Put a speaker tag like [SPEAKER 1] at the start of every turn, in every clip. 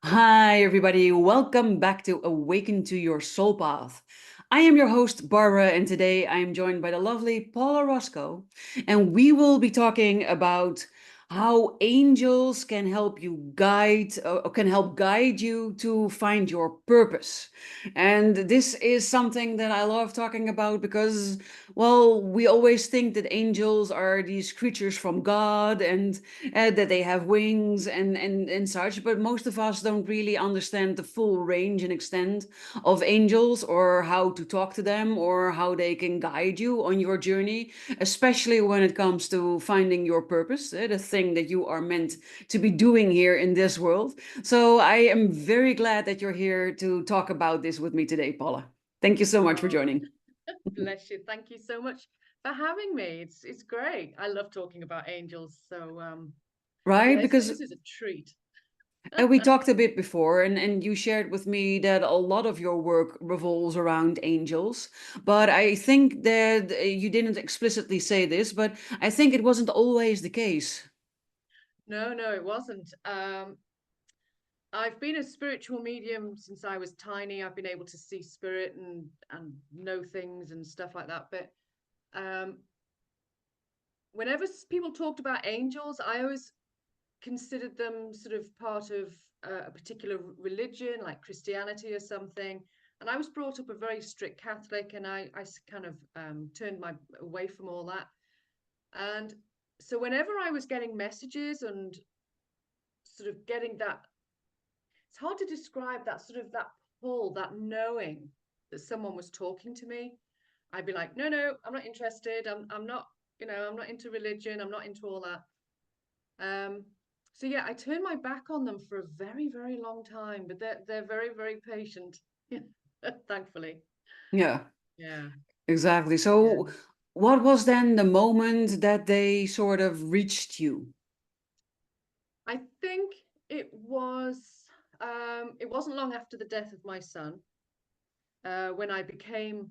[SPEAKER 1] Hi, everybody. Welcome back to Awaken to Your Soulpath. I am your host, Barbara, and today I am joined by the lovely Paula Roscoe, and we will be talking about how angels can help you can help guide you to find your purpose. And this is something that I love talking about because, well, we always think that angels are these creatures from God and that they have wings and such, but most of us don't really understand the full range and extent of angels, or how to talk to them, or how they can guide you on your journey, especially when it comes to finding your purpose, the thing that you are meant to be doing here in this world. So I am very glad that you're here to talk about this with me today, Paula. Thank you so much for
[SPEAKER 2] Oh,
[SPEAKER 1] joining.
[SPEAKER 2] bless you. Thank you so much for having me. It's great. I love talking about angels. So
[SPEAKER 1] Right,
[SPEAKER 2] yeah, this
[SPEAKER 1] because
[SPEAKER 2] this is a treat.
[SPEAKER 1] we talked a bit before, and you shared with me that a lot of your work revolves around angels. But I think that you didn't explicitly say this, but I think it wasn't always the case.
[SPEAKER 2] No, no, it wasn't. I've been a spiritual medium since I was tiny. I've been able to see spirit and know things and stuff like that. But um, whenever people talked about angels, I always considered them sort of part of a particular religion, like Christianity or something. And I was brought up a very strict Catholic, and I kind of turned my away from all that. And so whenever I was getting messages and sort of getting that, it's hard to describe that sort of that pull, that knowing that someone was talking to me. I'd be like, no, no, I'm not interested. I'm not, I'm not into religion. I'm not into all that. Um, so yeah, I turned my back on them for a very, very long time, but they're very, very patient. Thankfully.
[SPEAKER 1] Yeah,
[SPEAKER 2] Yeah.
[SPEAKER 1] exactly.
[SPEAKER 2] Yeah.
[SPEAKER 1] So, what was then the moment that they sort of reached you?
[SPEAKER 2] I think it wasn't long after the death of my son, when I became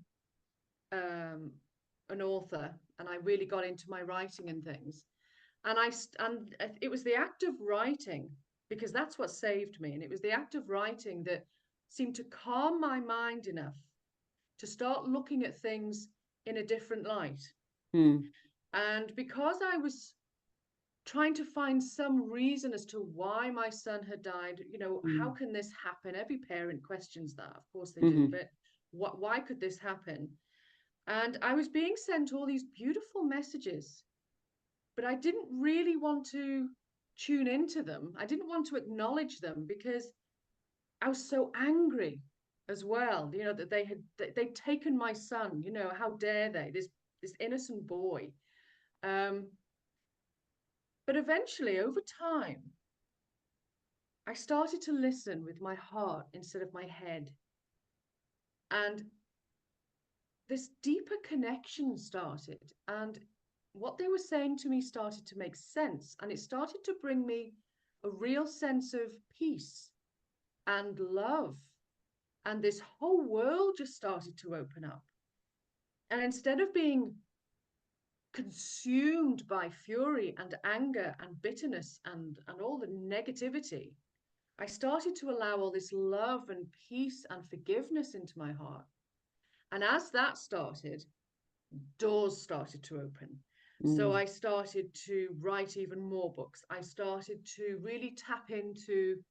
[SPEAKER 2] um an author and I really got into my writing and things. And it was the act of writing, because that's what saved me, and it was the act of writing that seemed to calm my mind enough to start looking at things in a different light.
[SPEAKER 1] Hmm.
[SPEAKER 2] And because I was trying to find some reason as to why my son had died, how
[SPEAKER 1] Hmm.
[SPEAKER 2] can this happen? Every parent questions that, of course they do,
[SPEAKER 1] Hmm.
[SPEAKER 2] but why could this happen? And I was being sent all these beautiful messages, but I didn't really want to tune into them. I didn't want to acknowledge them because I was so angry as well, that they'd taken my son, how dare they, this innocent boy. Um, but eventually, over time, I started to listen with my heart instead of my head. And this deeper connection started. And what they were saying to me started to make sense. And it started to bring me a real sense of peace and love. And this whole world just started to open up. And instead of being consumed by fury and anger and bitterness and all the negativity, I started to allow all this love and peace and forgiveness into my heart. And as that started, doors started to open. So
[SPEAKER 1] Hmm.
[SPEAKER 2] I started to write even more books. I started to really tap into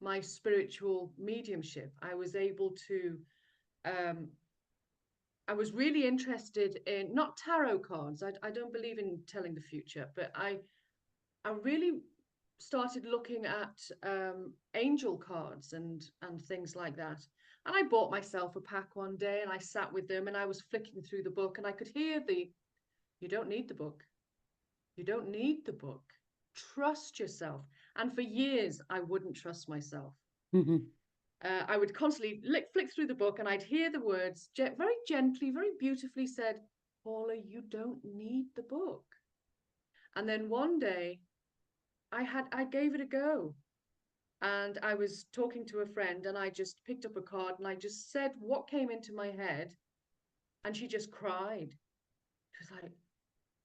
[SPEAKER 2] my spiritual mediumship. Um, I was really interested in not tarot cards. I don't believe in telling the future, but I really started looking at angel cards and things like that. And I bought myself a pack one day and I sat with them and I was flicking through the book and I could hear you don't need the book. You don't need the book. Trust yourself. And for years, I wouldn't trust myself.
[SPEAKER 1] Hmm.
[SPEAKER 2] I would constantly flick through the book and I'd hear the words very gently, very beautifully said, Paula, you don't need the book. And then one day I gave it a go. And I was talking to a friend and I just picked up a card and I just said what came into my head. And she just cried. She was like,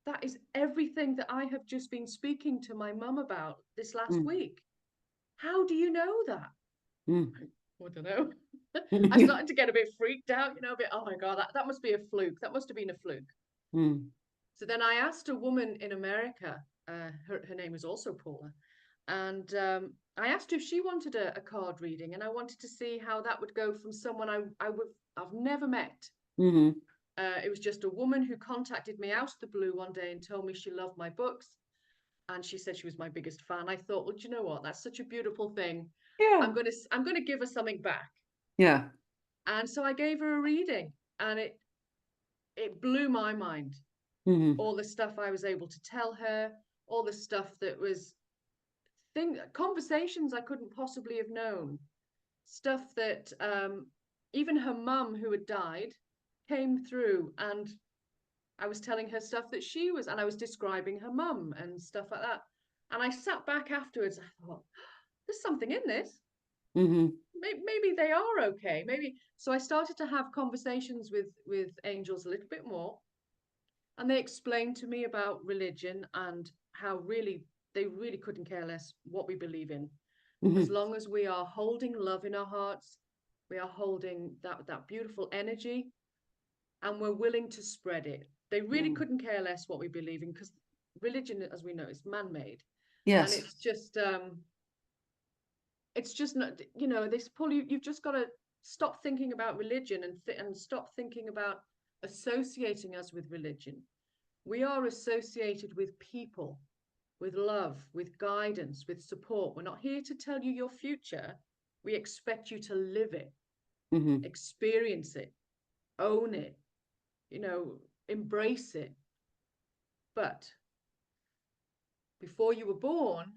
[SPEAKER 2] that is everything that I have just been speaking to my mum about this last
[SPEAKER 1] Hmm.
[SPEAKER 2] week. How do you know that?
[SPEAKER 1] Mm.
[SPEAKER 2] I don't know. I started to get a bit freaked out, a bit, oh my God, that must be a fluke. That must have been a fluke.
[SPEAKER 1] Mm.
[SPEAKER 2] So then I asked a woman in America, her name is also Paula, and I asked her if she wanted a card reading, and I wanted to see how that would go from someone I've never met.
[SPEAKER 1] Mm-hmm.
[SPEAKER 2] It was just a woman who contacted me out of the blue one day and told me she loved my books, and she said she was my biggest fan. I thought, well, do you know what? That's such a beautiful thing.
[SPEAKER 1] Yeah.
[SPEAKER 2] I'm gonna give her something back.
[SPEAKER 1] Yeah.
[SPEAKER 2] And so I gave her a reading, and it blew my mind.
[SPEAKER 1] Mm-hmm.
[SPEAKER 2] All the stuff I was able to tell her, all the stuff that was conversations I couldn't possibly have known, stuff that even her mum, who had died, came through, and I was telling her stuff that she was, and I was describing her mum and stuff like that. And I sat back afterwards. I thought, there's something in this.
[SPEAKER 1] Mm-hmm.
[SPEAKER 2] Maybe they are okay. Maybe. So I started to have conversations with angels a little bit more, and they explained to me about religion and how really they really couldn't care less what we believe in, as
[SPEAKER 1] Mm-hmm.
[SPEAKER 2] long as we are holding love in our hearts, we are holding that beautiful energy, and we're willing to spread it. They really
[SPEAKER 1] Mm.
[SPEAKER 2] couldn't care less what we believe in, because religion, as we know, is man-made, and
[SPEAKER 1] Yes.
[SPEAKER 2] it's just not, this Paul, you've just got to stop thinking about religion and stop thinking about associating us with religion. We are associated with people, with love, with guidance, with support. We're not here to tell you your future. We expect you to live it,
[SPEAKER 1] Mm-hmm.
[SPEAKER 2] experience it, own it, embrace it. But before you were born,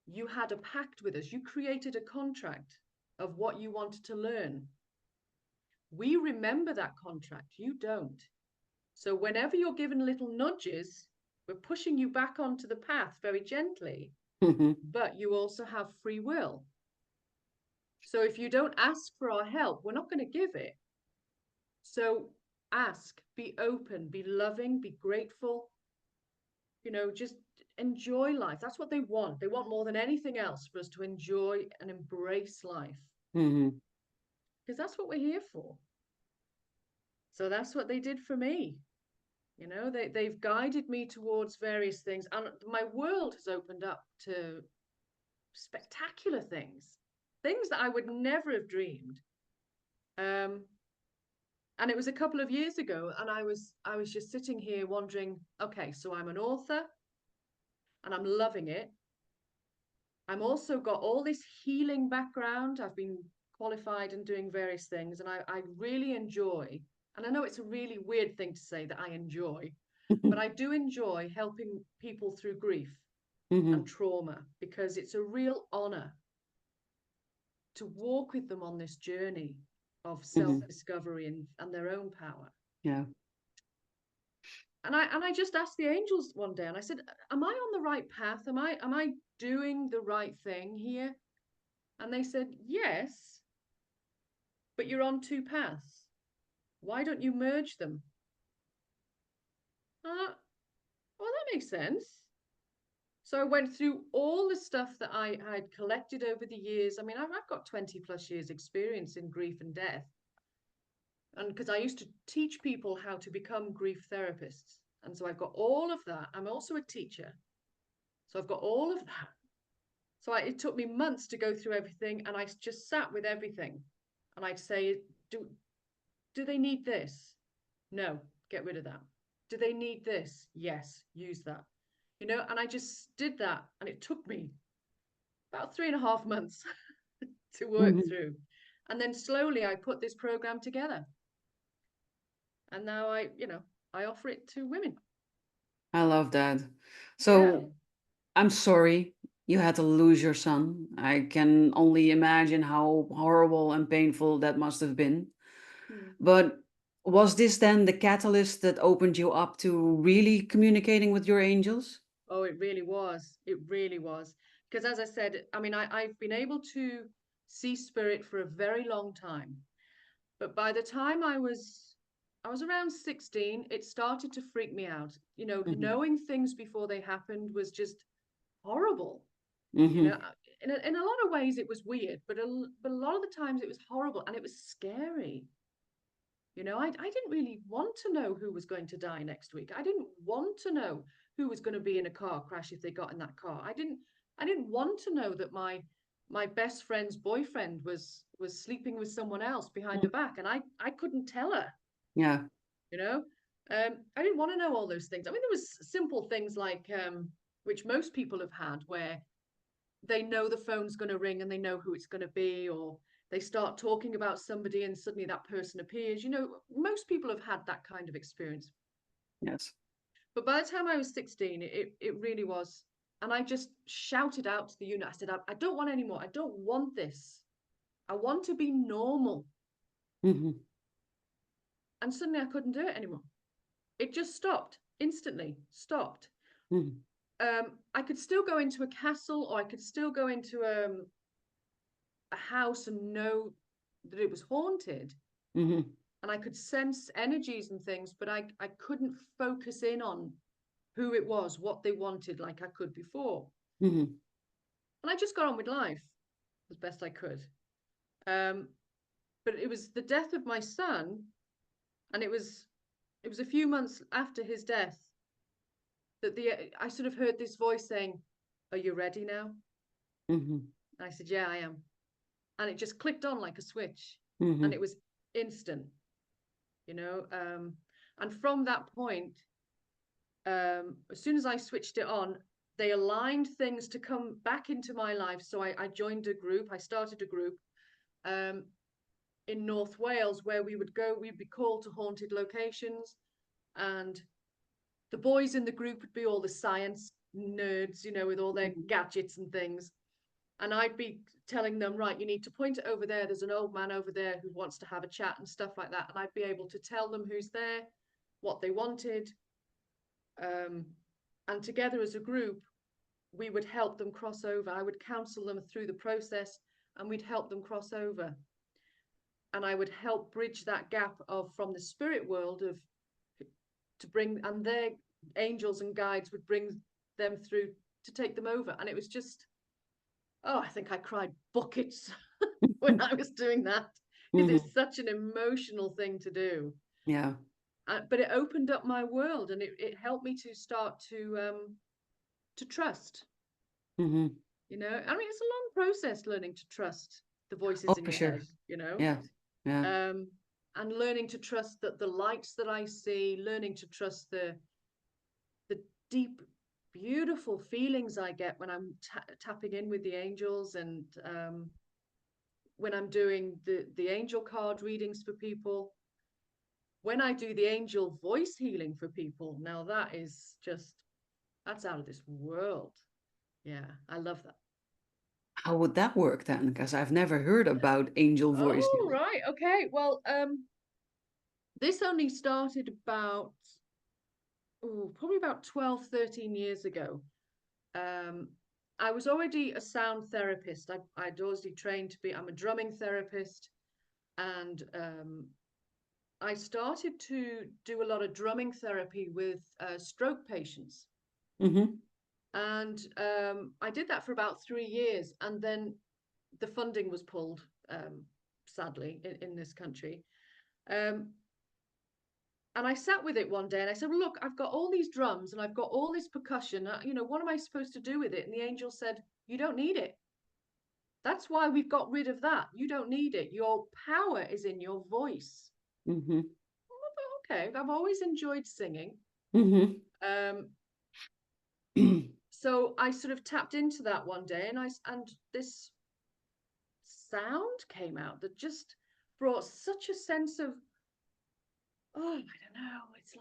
[SPEAKER 2] you had a pact with us. You created a contract of what you wanted to learn. We remember that contract. You don't. So whenever you're given little nudges, we're pushing you back onto the path very gently,
[SPEAKER 1] Mm-hmm.
[SPEAKER 2] but you also have free will. So if you don't ask for our help, we're not going to give it. So ask, be open, be loving, be grateful, just enjoy life. That's what they want. They want more than anything else for us to enjoy and embrace life,
[SPEAKER 1] Mm-hmm.
[SPEAKER 2] because that's what we're here for. So that's what they did for me. They've guided me towards various things, and my world has opened up to spectacular things that I would never have dreamed. Um, and it was a couple of years ago, and I was just sitting here wondering, okay, so I'm an author and I'm loving it. I'm also got all this healing background. I've been qualified and doing various things, and I really enjoy, and I know it's a really weird thing to say that I enjoy, but I do enjoy helping people through grief
[SPEAKER 1] Mm-hmm.
[SPEAKER 2] and trauma, because it's a real honor to walk with them on this journey of
[SPEAKER 1] Mm-hmm.
[SPEAKER 2] self-discovery and their own power.
[SPEAKER 1] Yeah.
[SPEAKER 2] And I just asked the angels one day, and I said, am I on the right path? Am I doing the right thing here? And they said, yes, but you're on two paths. Why don't you merge them? Well, that makes sense. So I went through all the stuff that I had collected over the years. I mean, I've got 20 plus years experience in grief and death. And because I used to teach people how to become grief therapists. And so I've got all of that. I'm also a teacher. So I've got all of that. So it took me months to go through everything. And I just sat with everything. And I'd say, do they need this? No, get rid of that. Do they need this? Yes, use that. And I just did that. And it took me about 3.5 months to work
[SPEAKER 1] Mm-hmm.
[SPEAKER 2] through. And then slowly I put this program together. And now I offer it to women.
[SPEAKER 1] I love that.
[SPEAKER 2] Yeah.
[SPEAKER 1] So I'm sorry you had to lose your son. I can only imagine how horrible and painful that must have been.
[SPEAKER 2] Hmm.
[SPEAKER 1] But was this then the catalyst that opened you up to really communicating with your angels?
[SPEAKER 2] Oh, it really was. It really was. Because as I said, I mean, I've been able to see spirit for a very long time. But by the time I was around 16, it started to freak me out.
[SPEAKER 1] Mm-hmm.
[SPEAKER 2] Knowing things before they happened was just horrible. You know,
[SPEAKER 1] Mm-hmm.
[SPEAKER 2] in a lot of ways it was weird, but a lot of the times it was horrible and it was scary. You know, I didn't really want to know who was going to die next week. I didn't want to know who was going to be in a car crash if they got in that car. I didn't want to know that my best friend's boyfriend was sleeping with someone else behind her back, and I couldn't tell her.
[SPEAKER 1] Yeah.
[SPEAKER 2] You know, I didn't want to know all those things. I mean, there was simple things like which most people have had, where they know the phone's going to ring and they know who it's going to be, or they start talking about somebody and suddenly that person appears. You know, most people have had that kind of experience.
[SPEAKER 1] Yes.
[SPEAKER 2] But by the time I was 16, it really was. And I just shouted out to the unit. I said, I don't want any more. I don't want this. I want to be normal. And suddenly I couldn't do it anymore. It just stopped, instantly stopped. I could still go into a castle, or I could still go into a house and know that it was haunted. And I could sense energies and things, but I couldn't focus in on who it was, what they wanted, like I could before. And I just got on with life as best I could. But it was the death of my son, and it was a few months after his death that I sort of heard this voice saying, "Are you ready now?" And I said, "Yeah, I am." And it just clicked on like a switch, and it was instant, you know. And from that point, as soon as I switched it on, they aligned things to come back into my life. So I joined a group. I started a group in North Wales where we'd be called to haunted locations, and the boys in the group would be all the science nerds, you know, with all their gadgets and things. And I'd be telling them, right, you need to point it over there. There's an old man over there who wants to have a chat and stuff like that. And I'd be able to tell them who's there, what they wanted. And together as a group, we would help them cross over. I would counsel them through the process, and we'd help them cross over. And I would help bridge that gap of from the spirit world of to bring, and their angels and guides would bring them through to take them over. And it was just, oh, I think I cried buckets when I was doing that, because it's such an emotional thing to do.
[SPEAKER 1] Yeah.
[SPEAKER 2] But it opened up my world, and it helped me to start to trust. You know, I mean, it's a long process learning to trust the voices
[SPEAKER 1] Oh,
[SPEAKER 2] in
[SPEAKER 1] for
[SPEAKER 2] your
[SPEAKER 1] sure.
[SPEAKER 2] head, you know.
[SPEAKER 1] Yeah. Yeah.
[SPEAKER 2] And learning to trust that the lights that I see, learning to trust the deep, beautiful feelings I get when I'm tapping in with the angels, and when I'm doing the angel card readings for people, when I do the angel voice healing for people. Now that is just, that's out of this world. Yeah, I love that.
[SPEAKER 1] How would that work then? Because I've never heard about angel voice.
[SPEAKER 2] Oh, right. Okay. Well, this only started about, probably about 12, 13 years ago. I was already a sound therapist. I'd already trained to be, I'm a drumming therapist. And I started to do a lot of drumming therapy with stroke patients. And I did that for about 3 years. And then the funding was pulled, sadly, in this country. And I sat with it one day and I said, well, look, I've got all these drums and I've got all this percussion. You know, what am I supposed to do with it? And the angel said, you don't need it. That's why we've got rid of that. You don't need it. Your power is in your voice. Okay, I've always enjoyed singing. So I sort of tapped into that one day, and this sound came out that just brought such a sense of, oh, I don't know, it's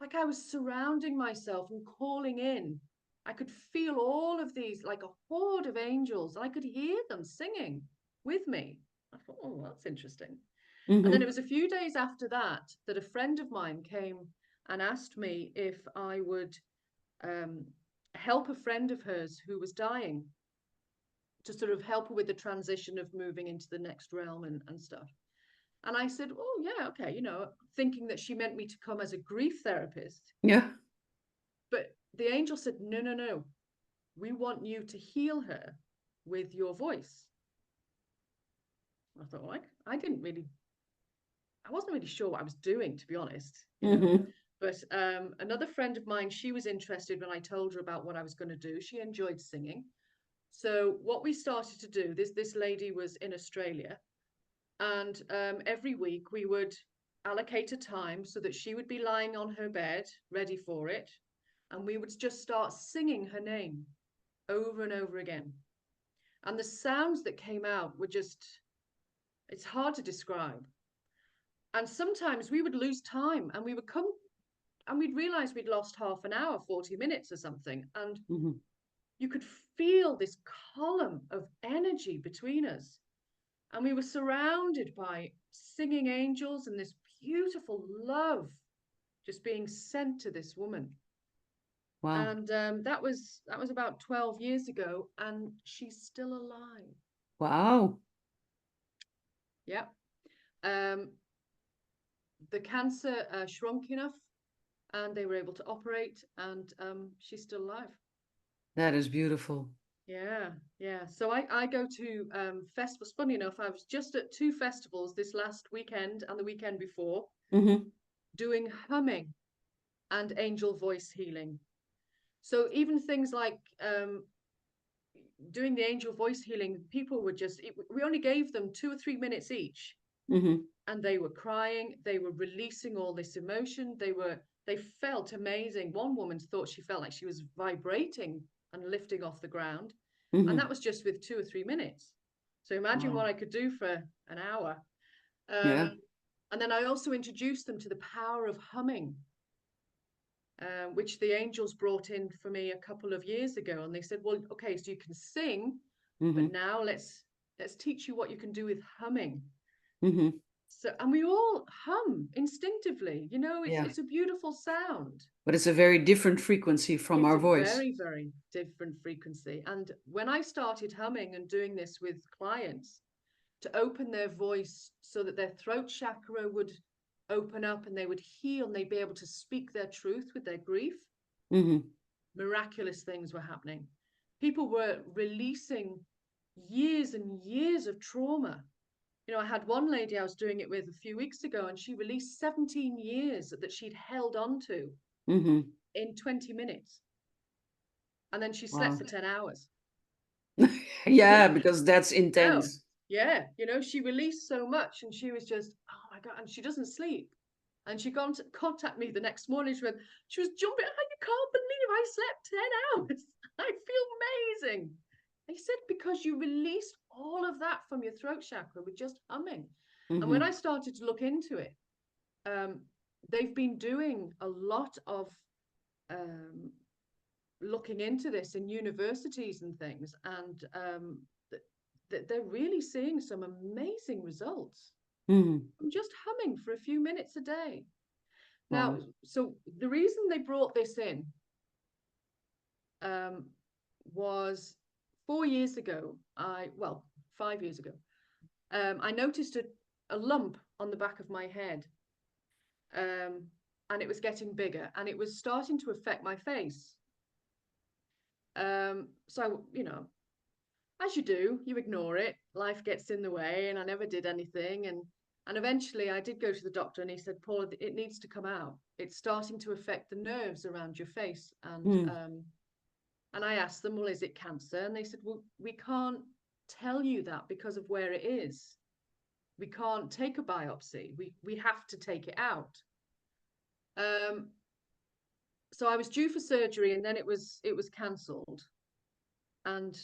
[SPEAKER 2] like I was surrounding myself and calling in. I could feel all of these, like a horde of angels, and I could hear them singing with me. I thought, oh, that's interesting. And then it was a few days after that that a friend of mine came and asked me if I would help a friend of hers who was dying, to sort of help her with the transition of moving into the next realm and stuff. And I said, oh, yeah, okay, you know, thinking that she meant me to come as a grief therapist.
[SPEAKER 1] Yeah.
[SPEAKER 2] But the angel said, no, no, no. we want you to heal her with your voice. I thought, well, I wasn't really sure what I was doing, to be honest, you know.
[SPEAKER 1] Mm-hmm.
[SPEAKER 2] But another friend of mine, she was interested when I told her about what I was going to do. She enjoyed singing. So what we started to do, this lady was in Australia, and every week we would allocate a time so that she would be lying on her bed, ready for it, and we would just start singing her name over and over again. And the sounds that came out were just, it's hard to describe. And sometimes we would lose time and we would come and we'd realize we'd lost half an hour, 40 minutes or something. And
[SPEAKER 1] Mm-hmm.
[SPEAKER 2] you could feel this column of energy between us. And we were surrounded by singing angels and this beautiful love just being sent to this woman.
[SPEAKER 1] Wow.
[SPEAKER 2] And that was about 12 years ago, and she's still alive.
[SPEAKER 1] Wow.
[SPEAKER 2] Yeah. Um, the cancer shrunk enough, and they were able to operate, and she's still alive.
[SPEAKER 1] That is beautiful.
[SPEAKER 2] Yeah, yeah. So I go to festivals. Funny enough, I was just at two festivals this last weekend and the weekend before
[SPEAKER 1] Mm-hmm.
[SPEAKER 2] doing humming and angel voice healing. So even things like doing the angel voice healing, people were just, we only gave them 2 or 3 minutes each,
[SPEAKER 1] Mm-hmm.
[SPEAKER 2] and they were crying, they were releasing all this emotion, they felt amazing. One woman thought she felt like she was vibrating and lifting off the ground, and that
[SPEAKER 1] Mm-hmm.
[SPEAKER 2] was just with 2 or 3 minutes. So imagine what
[SPEAKER 1] Wow.
[SPEAKER 2] I could do for an hour.
[SPEAKER 1] Yeah.
[SPEAKER 2] And then I also introduced them to the power of humming, which the angels brought in for me a couple of years ago. And they said, well, okay, so you can sing, but
[SPEAKER 1] Mm-hmm.
[SPEAKER 2] now let's teach you what you can do with humming.
[SPEAKER 1] Mm-hmm.
[SPEAKER 2] So, and we all hum instinctively,
[SPEAKER 1] Yeah.
[SPEAKER 2] it's a beautiful sound.
[SPEAKER 1] But it's a very different frequency from
[SPEAKER 2] It's
[SPEAKER 1] our
[SPEAKER 2] a
[SPEAKER 1] voice.
[SPEAKER 2] very, very different frequency. And when I started humming and doing this with clients to open their voice so that their throat chakra would open up and they would heal and they'd be able to speak their truth with their grief,
[SPEAKER 1] Mm-hmm.
[SPEAKER 2] miraculous things were happening. People were releasing years and years of trauma. I had one lady I was doing it with a few weeks ago, and she released 17 years that she'd held on to
[SPEAKER 1] Mm-hmm.
[SPEAKER 2] in 20 minutes. And then she slept
[SPEAKER 1] Wow.
[SPEAKER 2] for 10 hours.
[SPEAKER 1] Yeah, because that's
[SPEAKER 2] Oh,
[SPEAKER 1] intense.
[SPEAKER 2] yeah. She released so much, and she was just, oh my God. And she doesn't sleep. And she got to contact me the next morning. She was jumping. Oh, you can't believe I slept 10 hours. I feel amazing. They said, because you released all of that from your throat chakra with just humming. And when
[SPEAKER 1] Mm-hmm.
[SPEAKER 2] I started to look into it, um, they've been doing a lot of um, looking into this in universities and things, and they're really seeing some amazing results
[SPEAKER 1] Mm-hmm.
[SPEAKER 2] from just humming for a few minutes a day. Now,
[SPEAKER 1] Wow.
[SPEAKER 2] so the reason they brought this in um, was 4 years ago. 5 years ago, I noticed a lump on the back of my head, um, and it was getting bigger, and it was starting to affect my face. So, as you do, you ignore it. Life gets in the way, and I never did anything. And eventually, I did go to the doctor, and he said, "Paula, it needs to come out. It's starting to affect the nerves around your face."
[SPEAKER 1] Mm.
[SPEAKER 2] And I asked them, "Well, is it cancer?" And they said, "Well, we can't tell you that because of where it is. We can't take a biopsy. We have to take it out." Um, so I was due for surgery, and then it was cancelled, and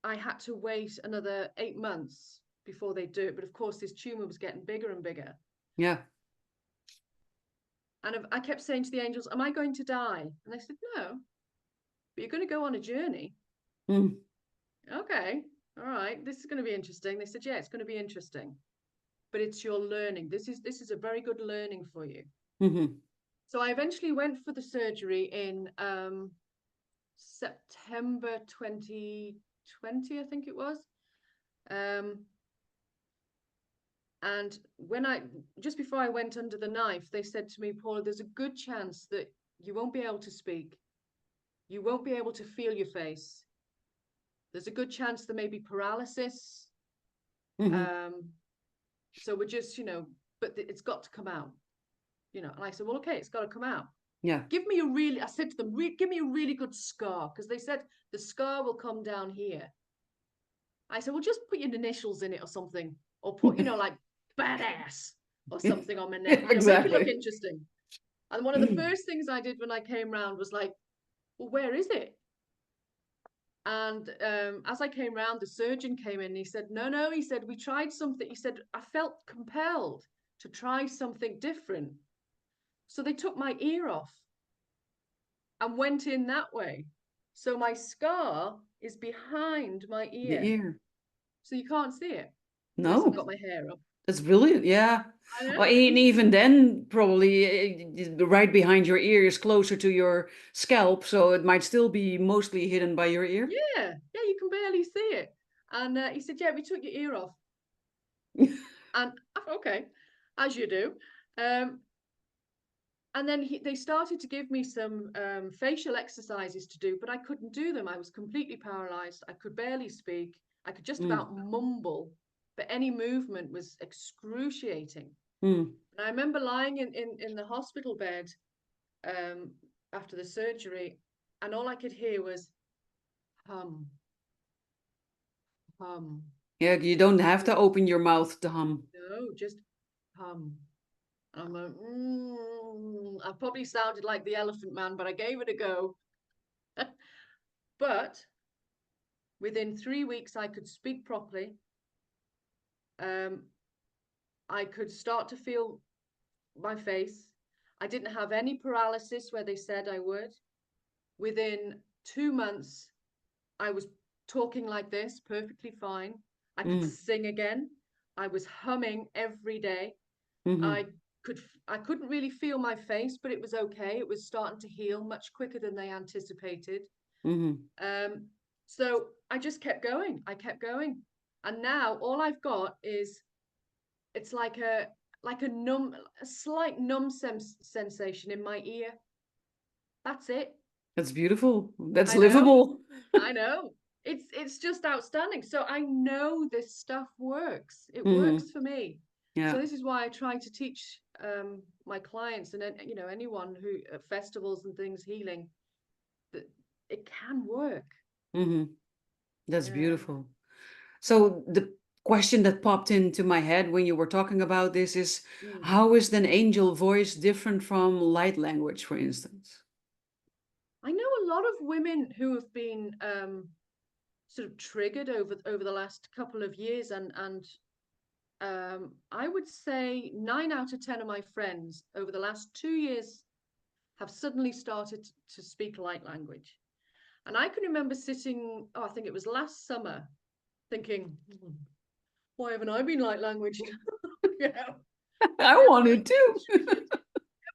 [SPEAKER 2] I had to wait another 8 months before they do it. But of course, this tumor was getting bigger and bigger.
[SPEAKER 1] Yeah.
[SPEAKER 2] And I kept saying to the angels, "Am I going to die?" And they said, "No, but you're going to go on a journey."
[SPEAKER 1] Mm.
[SPEAKER 2] Okay, all right, this is going to be interesting. They said, "Yeah, it's going to be interesting, but it's your learning. This is a very good learning for you."
[SPEAKER 1] Mm-hmm.
[SPEAKER 2] So I eventually went for the surgery in September 2020, I think it was. Um, And just before I went under the knife, they said to me, "Paula, there's a good chance that you won't be able to speak. You won't be able to feel your face. There's a good chance there may be paralysis. So we're just, but it's got to come out, And I said, well, okay, it's got to come out.
[SPEAKER 1] Yeah.
[SPEAKER 2] I said to them, give me a really good scar, because they said the scar will come down here. I said, well, just put your initials in it or something, or put, like badass or something on my neck, make it look
[SPEAKER 1] Exactly.
[SPEAKER 2] interesting. And one of the first things I did when I came round was like, well, where is it? And as I came round, the surgeon came in and he said, no, he said, we tried something. He said, I felt compelled to try something different. So they took my ear off and went in that way. So my scar is behind my
[SPEAKER 1] The
[SPEAKER 2] ear.
[SPEAKER 1] ear.
[SPEAKER 2] So you can't see it unless I've
[SPEAKER 1] No.
[SPEAKER 2] got my hair up.
[SPEAKER 1] That's brilliant. Yeah.
[SPEAKER 2] I know.
[SPEAKER 1] Well, and even then, probably right behind your ear is closer to your scalp, so it might still be mostly hidden by your ear.
[SPEAKER 2] Yeah, you can barely see it. And he said, yeah, we took your ear off. And okay, as you do. And then they started to give me some facial exercises to do, but I couldn't do them. I was completely paralyzed. I could barely speak. I could just about mumble, but any movement was excruciating. And I remember lying in the hospital bed after the surgery, and all I could hear was hum, hum.
[SPEAKER 1] Yeah, you don't have to open your mouth to hum.
[SPEAKER 2] No, just hum. I'm like, I probably sounded like the Elephant Man, but I gave it a go. But within 3 weeks, I could speak properly. I could start to feel my face. I didn't have any paralysis where they said I would. Within 2 months, I was talking like this, perfectly fine. I could sing again. I was humming every day. I couldn't really feel my face, but it was okay. It was starting to heal much quicker than they anticipated. So I just kept going. I kept going. And now all I've got is it's like a slight numb sensation in my ear. That's it.
[SPEAKER 1] That's beautiful. That's
[SPEAKER 2] I know.
[SPEAKER 1] livable.
[SPEAKER 2] I know. It's just outstanding. So I know this stuff works. It works for me. So
[SPEAKER 1] Yeah.
[SPEAKER 2] this is why I try to teach my clients and anyone who at festivals and things healing that it can work.
[SPEAKER 1] That's
[SPEAKER 2] Yeah.
[SPEAKER 1] beautiful. So the question that popped into my head when you were talking about this is,
[SPEAKER 2] Mm.
[SPEAKER 1] how is an angel voice different from light language, for instance?
[SPEAKER 2] I know a lot of women who have been sort of triggered over the last couple of years, and I would say 9 out of 10 of my friends over the last 2 years have suddenly started to speak light language. And I can remember sitting, I think it was last summer, thinking, why haven't I been light language? you know,
[SPEAKER 1] I wanted to.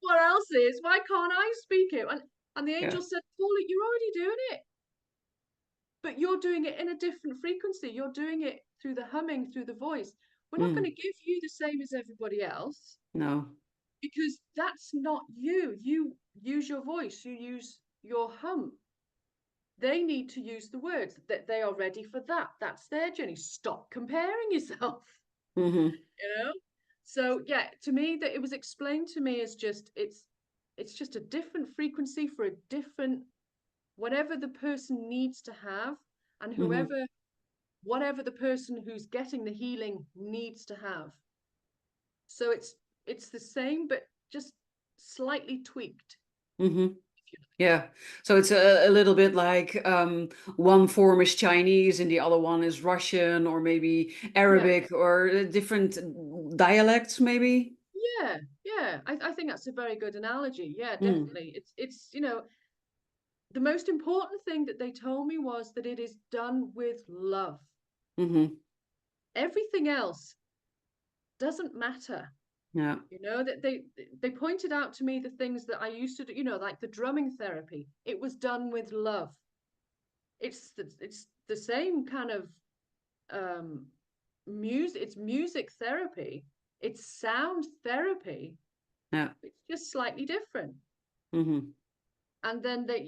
[SPEAKER 2] what else is? Why can't I speak it? And the
[SPEAKER 1] Yeah.
[SPEAKER 2] angel said, Paula, you're already doing it. But you're doing it in a different frequency. You're doing it through the humming, through the voice. We're not going to give you the same as everybody else
[SPEAKER 1] No.
[SPEAKER 2] because that's not you. You use your voice, you use your hum. They need to use the words that they are ready for that. That's their journey. Stop comparing yourself.
[SPEAKER 1] Mm-hmm.
[SPEAKER 2] So yeah, to me that it was explained to me as just it's just a different frequency for a different whatever the person needs to have and whatever the person who's getting the healing needs to have. So it's the same but just slightly tweaked.
[SPEAKER 1] Yeah. So it's a little bit like one form is Chinese and the other one is Russian or maybe
[SPEAKER 2] Yeah.
[SPEAKER 1] Arabic or different dialects, maybe.
[SPEAKER 2] Yeah. I think that's a very good analogy. Yeah, definitely. It's the most important thing that they told me was that it is done with love. Everything else doesn't matter.
[SPEAKER 1] Yeah.
[SPEAKER 2] That they pointed out to me the things that I used to do, like the drumming therapy. It was done with love. It's the same kind of music. It's music therapy. It's sound therapy.
[SPEAKER 1] Yeah.
[SPEAKER 2] It's just slightly different.
[SPEAKER 1] Mm-hmm.
[SPEAKER 2] And then they,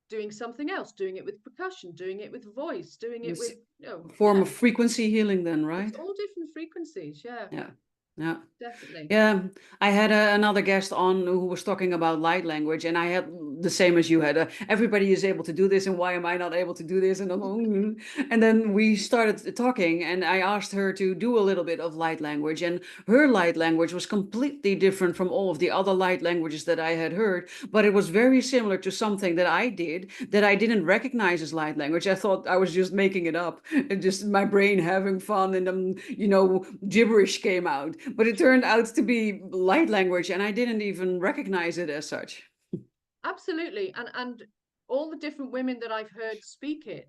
[SPEAKER 2] doing something else, doing it with percussion, doing it with voice, doing it
[SPEAKER 1] It's
[SPEAKER 2] with,
[SPEAKER 1] form of frequency healing then,
[SPEAKER 2] it's
[SPEAKER 1] right?
[SPEAKER 2] all different frequencies. Yeah,
[SPEAKER 1] Yeah. Yeah.
[SPEAKER 2] definitely.
[SPEAKER 1] Yeah, I had another guest on who was talking about light language, and I had the same as you had. Everybody is able to do this, and why am I not able to do this? And then we started talking, and I asked her to do a little bit of light language, and her light language was completely different from all of the other light languages that I had heard, but it was very similar to something that I did that I didn't recognize as light language. I thought I was just making it up, and just my brain having fun, and gibberish came out. But it turned out to be light language, and I didn't even recognize it as such.
[SPEAKER 2] Absolutely. And all the different women that I've heard speak it,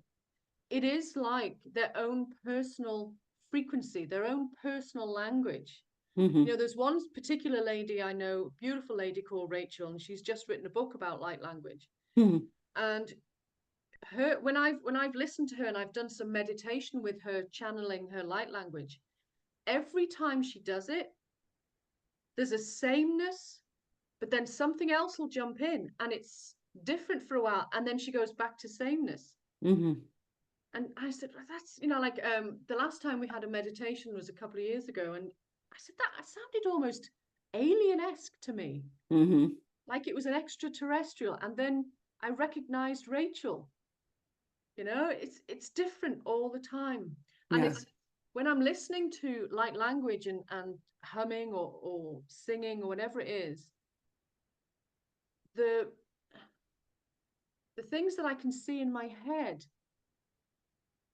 [SPEAKER 2] it is like their own personal frequency, their own personal language.
[SPEAKER 1] Hmm.
[SPEAKER 2] There's one particular lady I know, beautiful lady called Rachel, and she's just written a book about light language.
[SPEAKER 1] Hmm.
[SPEAKER 2] And her, when I've listened to her and I've done some meditation with her channeling her light language, every time she does it, there's a sameness, but then something else will jump in and it's different for a while, and then she goes back to sameness.
[SPEAKER 1] Hmm.
[SPEAKER 2] And I said, "Well, that's, like, the last time we had a meditation was a couple of years ago, and I said that sounded almost alien-esque to me,
[SPEAKER 1] Hmm.
[SPEAKER 2] like it was an extraterrestrial." And then I recognized Rachel. It's different all the time. And
[SPEAKER 1] Yeah.
[SPEAKER 2] it's when I'm listening to light language and humming or singing or whatever it is, the the things that I can see in my head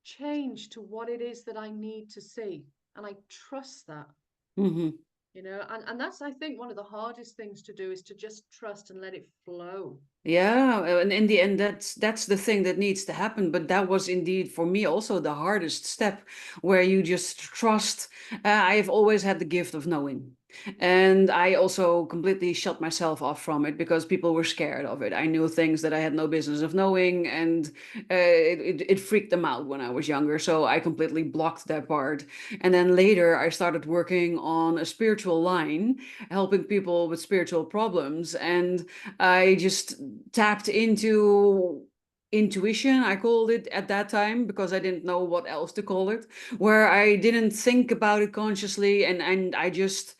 [SPEAKER 2] change to what it is that I need to see. And I trust that,
[SPEAKER 1] Hmm.
[SPEAKER 2] and that's, I think, one of the hardest things to do is to just trust and let it flow.
[SPEAKER 1] Yeah, and in the end, that's the thing that needs to happen. But that was indeed for me also the hardest step, where you just trust. I've always had the gift of knowing, and I also completely shut myself off from it because people were scared of it. I knew things that I had no business of knowing, and it freaked them out when I was younger. So I completely blocked that part. And then later, I started working on a spiritual line, helping people with spiritual problems, and I just tapped into intuition, I called it at that time, because I didn't know what else to call it, where I didn't think about it consciously, and I just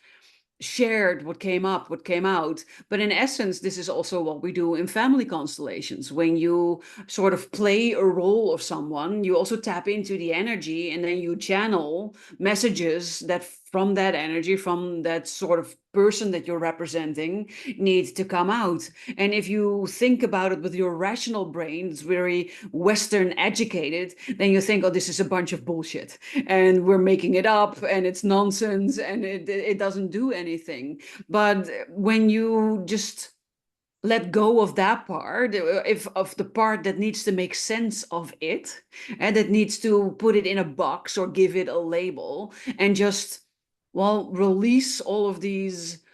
[SPEAKER 1] shared what came up, what came out. But in essence, this is also what we do in family constellations. When you sort of play a role of someone, you also tap into the energy, and then you channel messages that from that energy, from that sort of person that you're representing, need to come out. And if you think about it with your rational brain, it's very Western educated, then you think, oh, this is a bunch of bullshit, and we're making it up, and it's nonsense, and it doesn't do anything. But when you just let go of that part, if of the part that needs to make sense of it, and that needs to put it in a box or give it a label, and just, well, release all of these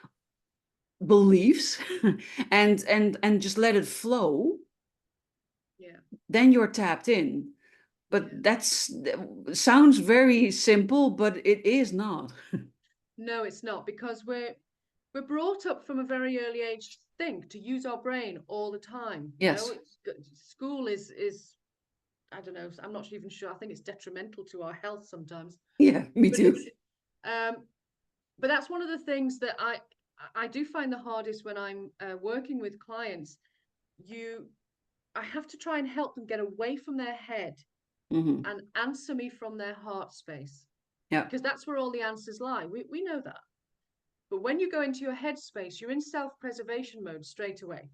[SPEAKER 1] beliefs, and just let it flow,
[SPEAKER 2] Yeah,
[SPEAKER 1] then you're tapped in.
[SPEAKER 2] yeah.
[SPEAKER 1] But that's sounds very simple, but it is not.
[SPEAKER 2] No, it's not, because we're brought up from a very early age to think, to use our brain all the time.
[SPEAKER 1] Yes.
[SPEAKER 2] School is, I don't know, I'm not even sure. I think it's detrimental to our health sometimes.
[SPEAKER 1] Yeah, me
[SPEAKER 2] But
[SPEAKER 1] too.
[SPEAKER 2] um, but that's one of the things that I do find the hardest when I'm working with clients. You, I have to try and help them get away from their head
[SPEAKER 1] Hmm.
[SPEAKER 2] and answer me from their heart space,
[SPEAKER 1] Yeah.
[SPEAKER 2] because that's where all the answers lie. We know that. But when you go into your head space, you're in self-preservation mode straight away.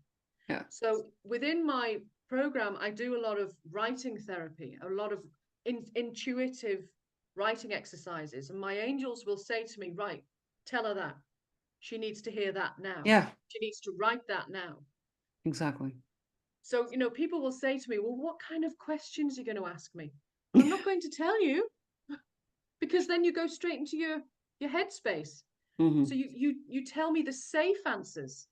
[SPEAKER 1] Yeah.
[SPEAKER 2] So within my program, I do a lot of writing therapy, a lot of intuitive writing exercises. And my angels will say to me, right, tell her that. She needs to hear that now.
[SPEAKER 1] Yeah.
[SPEAKER 2] She needs to write that now.
[SPEAKER 1] Exactly.
[SPEAKER 2] So, people will say to me, well, what kind of questions are you going to ask me? Well, I'm not going to tell you, because then you go straight into your headspace. So
[SPEAKER 1] Hmm.
[SPEAKER 2] you tell me the safe answers,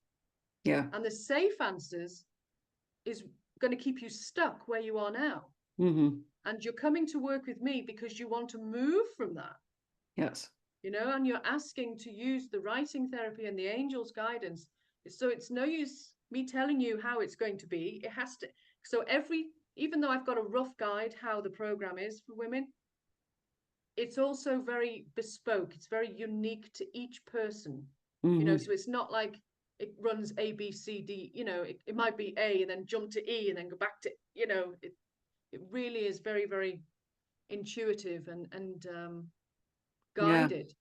[SPEAKER 1] Yeah.
[SPEAKER 2] and the safe answers is going to keep you stuck where you are now.
[SPEAKER 1] Hmm.
[SPEAKER 2] And you're coming to work with me because you want to move from that,
[SPEAKER 1] Yes.
[SPEAKER 2] and you're asking to use the writing therapy and the angels guidance. So it's no use me telling you how it's going to be. It has to, So even though I've got a rough guide how the program is for women, it's also very bespoke. It's very unique to each person,
[SPEAKER 1] Hmm.
[SPEAKER 2] so it's not like it runs A, B, C, D, it might be A and then jump to E and then go back to, it really is very, very intuitive and
[SPEAKER 1] Yeah.
[SPEAKER 2] guided,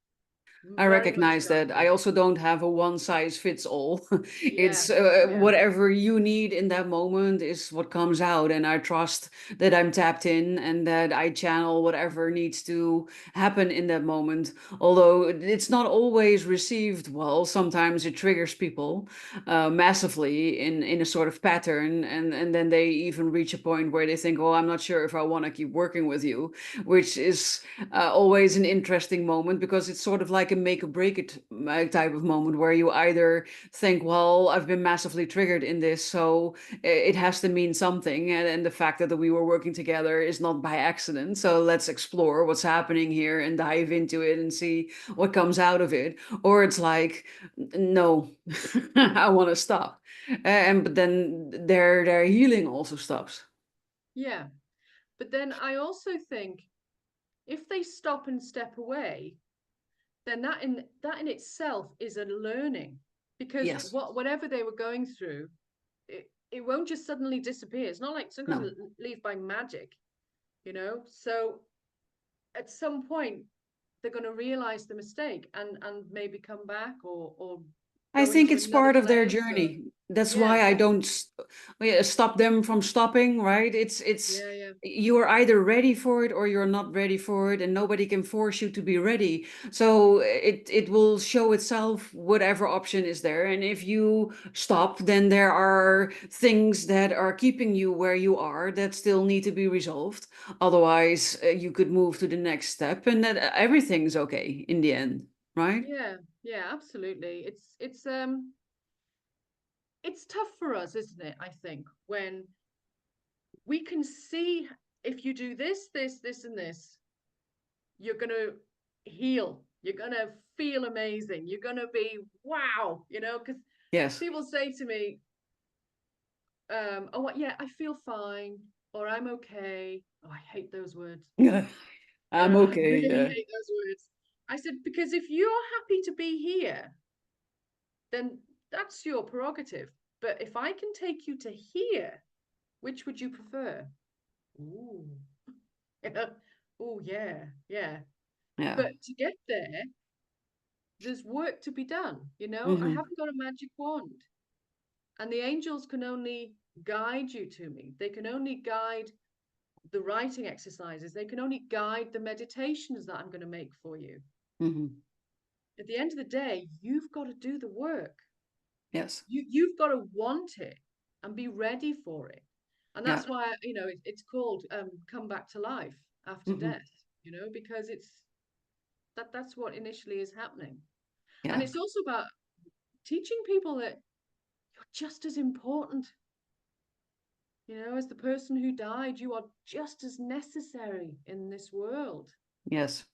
[SPEAKER 1] I
[SPEAKER 2] very much
[SPEAKER 1] recognize that. I
[SPEAKER 2] guided.
[SPEAKER 1] also don't have a one size fits all.
[SPEAKER 2] Yeah.
[SPEAKER 1] It's
[SPEAKER 2] Oh, yeah.
[SPEAKER 1] whatever you need in that moment is what comes out. And I trust that I'm tapped in and that I channel whatever needs to happen in that moment. Although it's not always received well, sometimes it triggers people massively in a sort of pattern. And then they even reach a point where they think, oh, I'm not sure if I want to keep working with you, which is always an interesting moment because it's sort of like a make or break it type of moment where you either think, well, I've been massively triggered in this, so it has to mean something. And the fact that we were working together is not by accident. So let's explore what's happening here and dive into it and see what comes out of it. Or it's like, no, I want to stop. And but then their healing also stops.
[SPEAKER 2] Yeah. But then I also think if they stop and step away, then that in itself is a learning, because
[SPEAKER 1] Yes.
[SPEAKER 2] whatever they were going through, it won't just suddenly disappear. It's not like it's not going
[SPEAKER 1] No.
[SPEAKER 2] to leave by magic. So at some point they're going to realize the mistake and maybe come back or
[SPEAKER 1] I
[SPEAKER 2] go
[SPEAKER 1] think
[SPEAKER 2] into
[SPEAKER 1] it's
[SPEAKER 2] another
[SPEAKER 1] part of their
[SPEAKER 2] place or
[SPEAKER 1] journey. That's
[SPEAKER 2] yeah,
[SPEAKER 1] why I don't stop them from stopping, right? It's
[SPEAKER 2] yeah, yeah,
[SPEAKER 1] you are either ready for it or you're not ready for it, and nobody can force you to be ready. So it will show itself whatever option is there. And if you stop, then there are things that are keeping you where you are that still need to be resolved. Otherwise, you could move to the next step, and that everything's okay in the end, right?
[SPEAKER 2] yeah, yeah, absolutely. It's tough for us, isn't it? I think when we can see, if you do this and this, you're going to heal. You're going to feel amazing. You're going to be wow, because
[SPEAKER 1] Yes.
[SPEAKER 2] people say to me, oh, yeah, I feel fine, or I'm okay. Oh, I hate those words.
[SPEAKER 1] I'm
[SPEAKER 2] I
[SPEAKER 1] okay.
[SPEAKER 2] really
[SPEAKER 1] Yeah.
[SPEAKER 2] hate those words. I said, because if you're happy to be here, then that's your prerogative. But if I can take you to here, which would you prefer? Ooh. Oh, yeah, yeah.
[SPEAKER 1] Yeah.
[SPEAKER 2] But to get there, there's work to be done. I
[SPEAKER 1] Hmm.
[SPEAKER 2] haven't got a magic wand. And the angels can only guide you to me. They can only guide the writing exercises. They can only guide the meditations that I'm going to make for you.
[SPEAKER 1] Hmm.
[SPEAKER 2] At the end of the day, you've got to do the work.
[SPEAKER 1] Yes.
[SPEAKER 2] You've got to want it and be ready for it. And
[SPEAKER 1] Yeah.
[SPEAKER 2] that's why, it's called come back to life after
[SPEAKER 1] Hmm.
[SPEAKER 2] death, because that's what initially is happening. And
[SPEAKER 1] Yeah.
[SPEAKER 2] it's also about teaching people that you're just as important, as the person who died. You are just as necessary in this world.
[SPEAKER 1] Yes.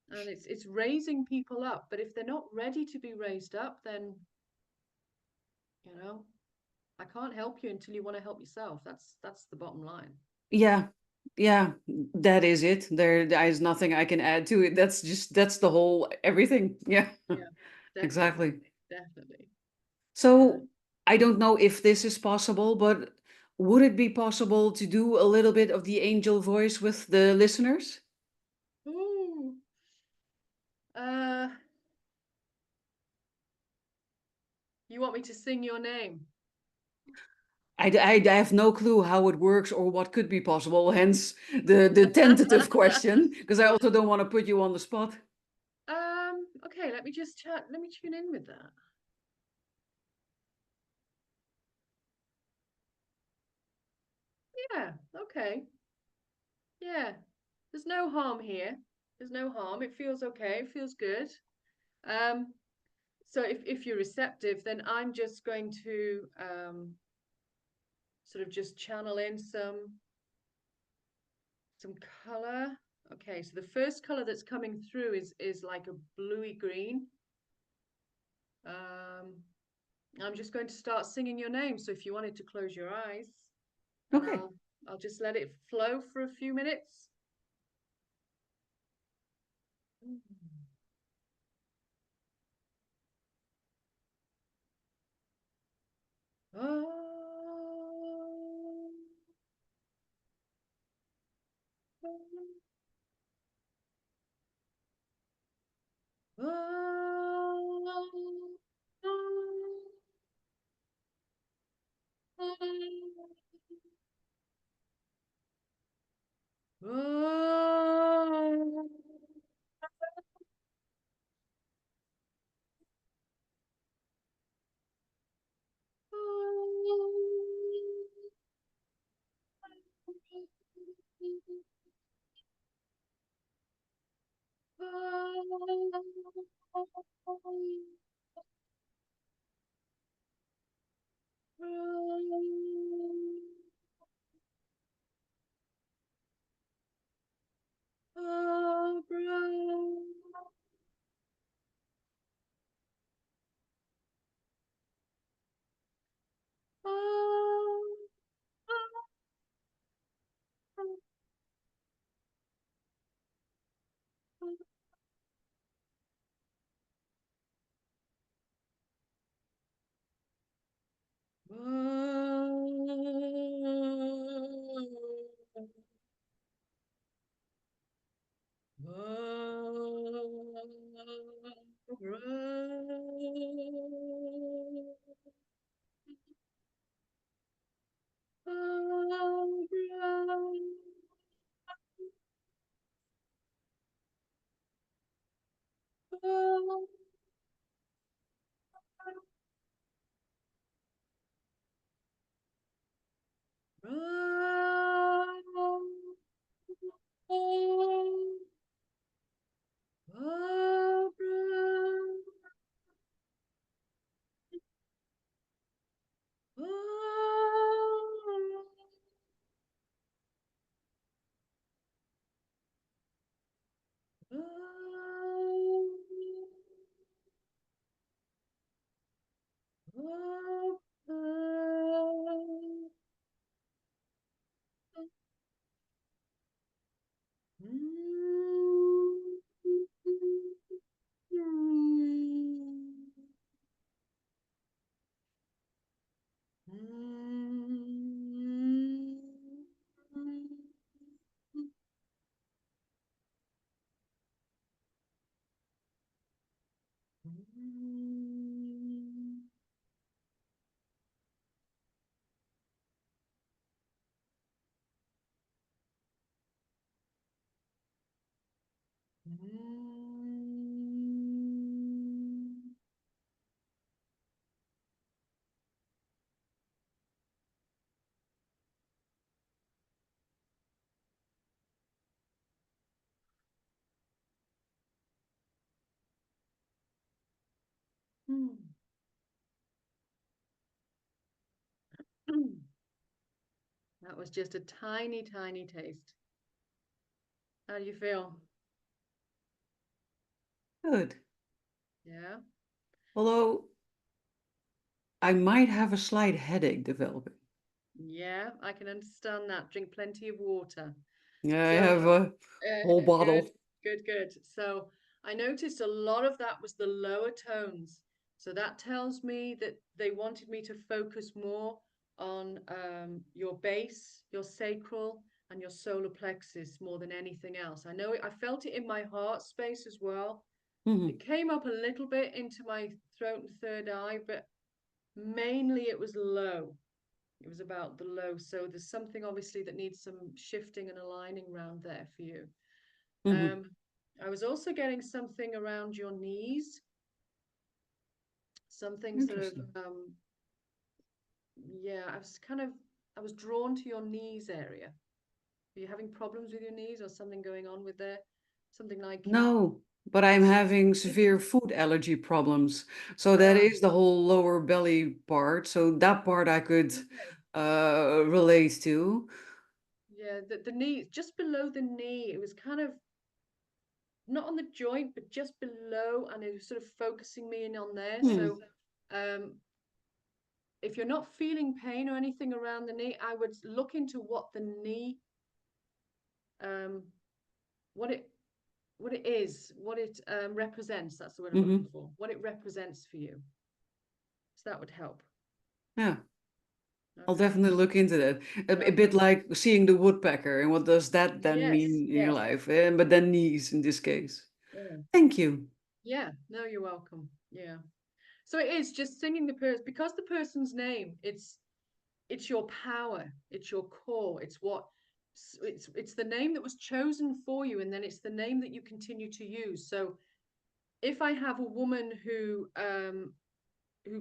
[SPEAKER 2] And it's raising people up. But if they're not ready to be raised up, then, you know, I can't help you until you want to help yourself. That's the bottom line.
[SPEAKER 1] Yeah. Yeah. That is it. There is nothing I can add to it. That's the whole everything. Yeah.
[SPEAKER 2] Yeah, definitely,
[SPEAKER 1] Exactly.
[SPEAKER 2] definitely. Yeah.
[SPEAKER 1] So I don't know if this is possible, but would it be possible to do a little bit of the angel voice with the listeners?
[SPEAKER 2] Ooh. Uh, you want me to sing your name?
[SPEAKER 1] I have no clue how it works or what could be possible, hence the tentative question, because I also don't want to put you on the spot.
[SPEAKER 2] Okay, let me just chat. Let me tune in with that. Yeah, okay. Yeah. There's no harm here. There's no harm. It feels okay. It feels good. Um, so if you're receptive, then I'm just going to sort of just channel in some color. Okay, so the first color that's coming through is like a bluey green. I'm just going to start singing your name. So if you wanted to close your eyes. and
[SPEAKER 1] Okay.
[SPEAKER 2] I'll just let it flow for a few minutes. That was just a tiny, tiny taste. How do you feel?
[SPEAKER 1] Good.
[SPEAKER 2] Yeah.
[SPEAKER 1] Although I might have a slight headache developing.
[SPEAKER 2] Yeah, I can understand that. Drink plenty of water.
[SPEAKER 1] Yeah, I
[SPEAKER 2] So,
[SPEAKER 1] have a whole
[SPEAKER 2] good,
[SPEAKER 1] bottle.
[SPEAKER 2] good, good. So I noticed a lot of that was the lower tones. So that tells me that they wanted me to focus more on your base, your sacral, and your solar plexus more than anything else. I know I felt it in my heart space as well.
[SPEAKER 1] Hmm.
[SPEAKER 2] It came up a little bit into my throat and third eye, but mainly it was low. It was about the low. So there's something obviously that needs some shifting and aligning around there for you.
[SPEAKER 1] Hmm.
[SPEAKER 2] Um, I was also getting something around your knees, something sort of,
[SPEAKER 1] Interesting.
[SPEAKER 2] yeah, I was drawn to your knees area. Are you having problems with your knees or something going on with there? Something like
[SPEAKER 1] No, but I'm having severe food allergy problems. So that
[SPEAKER 2] ah,
[SPEAKER 1] is the whole lower belly part. So that part I could
[SPEAKER 2] okay.
[SPEAKER 1] relate to.
[SPEAKER 2] Yeah, the knee, just below the knee, it was kind of not on the joint, but just below, and it was sort of focusing me in on there.
[SPEAKER 1] Hmm.
[SPEAKER 2] So um if you're not feeling pain or anything around the knee, I would look into what the knee, um, what it is, what it represents. That's the word I'm looking for. What it represents for you. So that would help.
[SPEAKER 1] Yeah. I'll
[SPEAKER 2] Okay.
[SPEAKER 1] definitely look into that. A bit
[SPEAKER 2] Okay.
[SPEAKER 1] like seeing the woodpecker, and what does that then
[SPEAKER 2] Yes.
[SPEAKER 1] mean in your
[SPEAKER 2] Yes.
[SPEAKER 1] life? But then knees in this case.
[SPEAKER 2] Yeah.
[SPEAKER 1] Thank you.
[SPEAKER 2] Yeah. No, you're welcome. Yeah. So it is just singing the person, because the person's name, it's your power, it's your core, it's the name that was chosen for you, and then it's the name that you continue to use. So if I have a woman who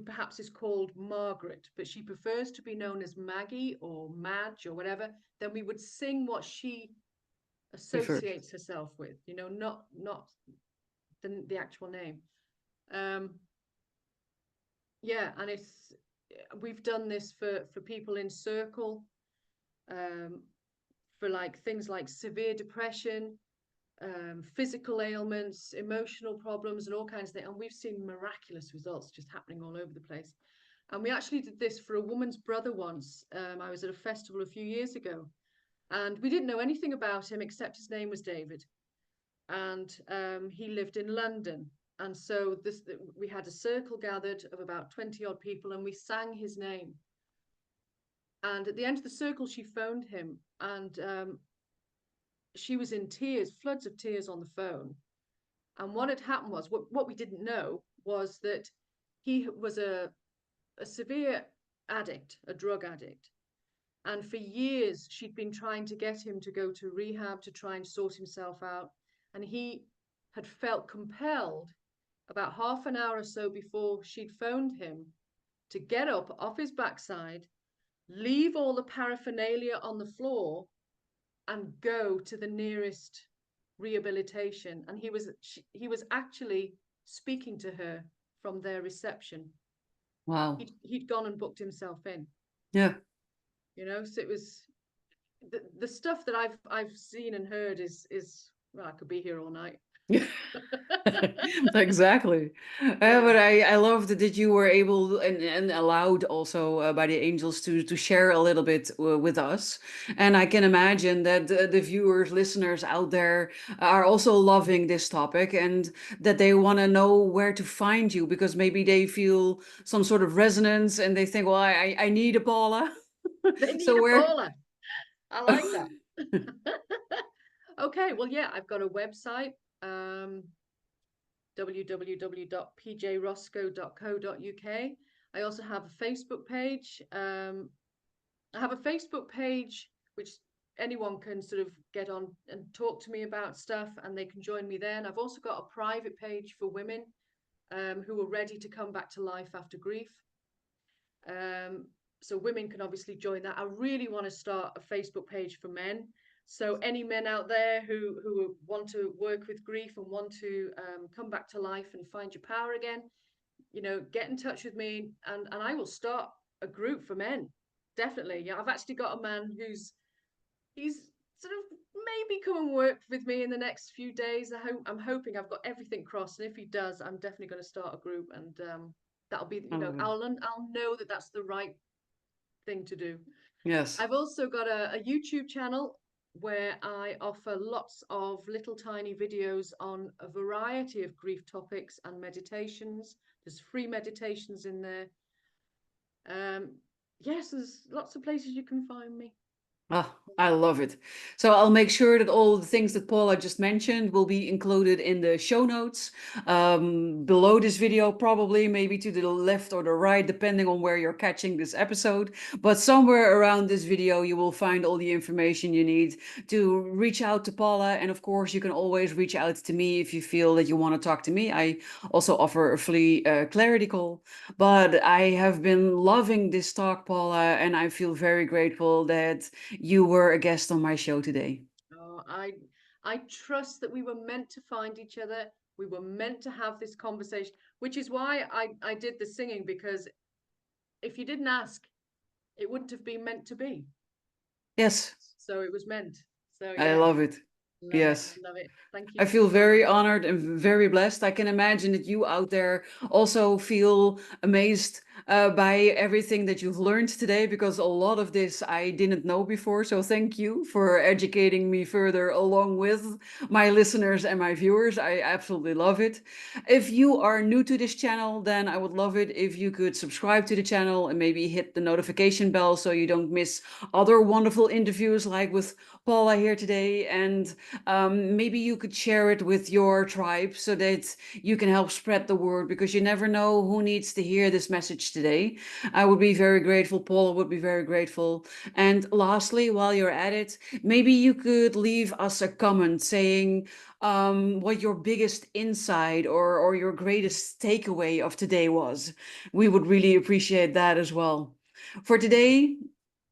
[SPEAKER 2] perhaps is called Margaret, but she prefers to be known as Maggie or Madge or whatever, then we would sing what she
[SPEAKER 1] Preferred.
[SPEAKER 2] associates herself with, not the actual name. Um, yeah, and we've done this for people in circle, um, for like things like severe depression, physical ailments, emotional problems, and all kinds of things. And we've seen miraculous results just happening all over the place. And we actually did this for a woman's brother once. I was at a festival a few years ago, and we didn't know anything about him except his name was David, and he lived in London. And so we had a circle gathered of about 20 odd people, and we sang his name. And at the end of the circle, she phoned him, and she was in tears, floods of tears on the phone. And what had happened was, what we didn't know was that he was a severe addict, a drug addict. And for years, she'd been trying to get him to go to rehab to try and sort himself out. And he had felt compelled about half an hour or so before she'd phoned him to get up off his backside, leave all the paraphernalia on the floor, and go to the nearest rehabilitation. And he was actually speaking to her from their reception.
[SPEAKER 1] Wow.
[SPEAKER 2] He'd gone and booked himself in.
[SPEAKER 1] Yeah.
[SPEAKER 2] So it was the stuff that I've seen and heard is well, I could be here all night.
[SPEAKER 1] Exactly.
[SPEAKER 2] Yeah.
[SPEAKER 1] But I loved that you were able and allowed also by the angels to share a little bit with us. And I can imagine that the viewers, listeners out there are also loving this topic, and that they want to know where to find you, because maybe they feel some sort of resonance and they think, well, I need a Paula.
[SPEAKER 2] They need
[SPEAKER 1] So
[SPEAKER 2] a
[SPEAKER 1] where?
[SPEAKER 2] Paula. I like that. Okay, well, yeah, I've got a website, www.pjroscoe.co.uk. I also have a Facebook page. I have a Facebook page which anyone can sort of get on and talk to me about stuff, and they can join me there. And I've also got a private page for women who are ready to come back to life after grief. So women can obviously join that. I really want to start a Facebook page for men. So any men out there who want to work with grief and want to come back to life and find your power again, get in touch with me, and I will start a group for men. Definitely. Yeah, I've actually got a man he's sort of maybe come and work with me in the next few days. I'm hoping I've got everything crossed, and if he does, I'm definitely going to start a group, and that'll be,
[SPEAKER 1] I love it.
[SPEAKER 2] I'll know that that's the right thing to do.
[SPEAKER 1] Yes.
[SPEAKER 2] I've also got a YouTube channel where I offer lots of little tiny videos on a variety of grief topics and meditations. There's free meditations in there. Yes, there's lots of places you can find me.
[SPEAKER 1] Oh, I love it. So I'll make sure that all the things that Paula just mentioned will be included in the show notes below this video, probably maybe to the left or the right, depending on where you're catching this episode. But somewhere around this video, you will find all the information you need to reach out to Paula. And of course, you can always reach out to me if you feel that you want to talk to me. I also offer a free clarity call. But I have been loving this talk, Paula, and I feel very grateful that you were a guest on my show today.
[SPEAKER 2] Oh, I trust that we were meant to find each other. We were meant to have this conversation, which is why I did the singing, because if you didn't ask, it wouldn't have been meant to be.
[SPEAKER 1] Yes,
[SPEAKER 2] So it was meant. So
[SPEAKER 1] I
[SPEAKER 2] yeah,
[SPEAKER 1] love it.
[SPEAKER 2] love it.
[SPEAKER 1] Yes.
[SPEAKER 2] Love it. Thank
[SPEAKER 1] I
[SPEAKER 2] you
[SPEAKER 1] feel
[SPEAKER 2] so
[SPEAKER 1] very
[SPEAKER 2] much.
[SPEAKER 1] honored and very blessed. I can imagine that you out there also feel amazed by everything that you've learned today, because a lot of this I didn't know before. So thank you for educating me further along with my listeners and my viewers. I absolutely love it. If you are new to this channel, then I would love it if you could subscribe to the channel and maybe hit the notification bell so you don't miss other wonderful interviews like with Paula here today. And maybe you could share it with your tribe so that you can help spread the word, because you never know who needs to hear this message today. I would be very grateful. Paula would be very grateful. And lastly, while you're at it, maybe you could leave us a comment saying what your biggest insight or your greatest takeaway of today was. We would really appreciate that as well. For today,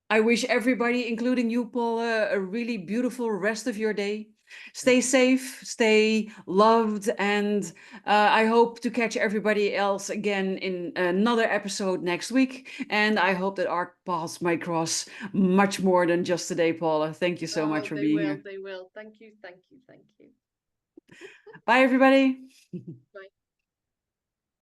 [SPEAKER 1] I wish everybody, including you, Paula, a really beautiful rest of your day. Stay safe, stay loved, and I hope to catch everybody else again in another episode next week. And I hope that our paths might cross much more than just today, Paula. Thank you so much
[SPEAKER 2] Oh,
[SPEAKER 1] for
[SPEAKER 2] they
[SPEAKER 1] being
[SPEAKER 2] will,
[SPEAKER 1] here.
[SPEAKER 2] they will. Thank you, thank you, thank you.
[SPEAKER 1] Bye, everybody.
[SPEAKER 2] Bye.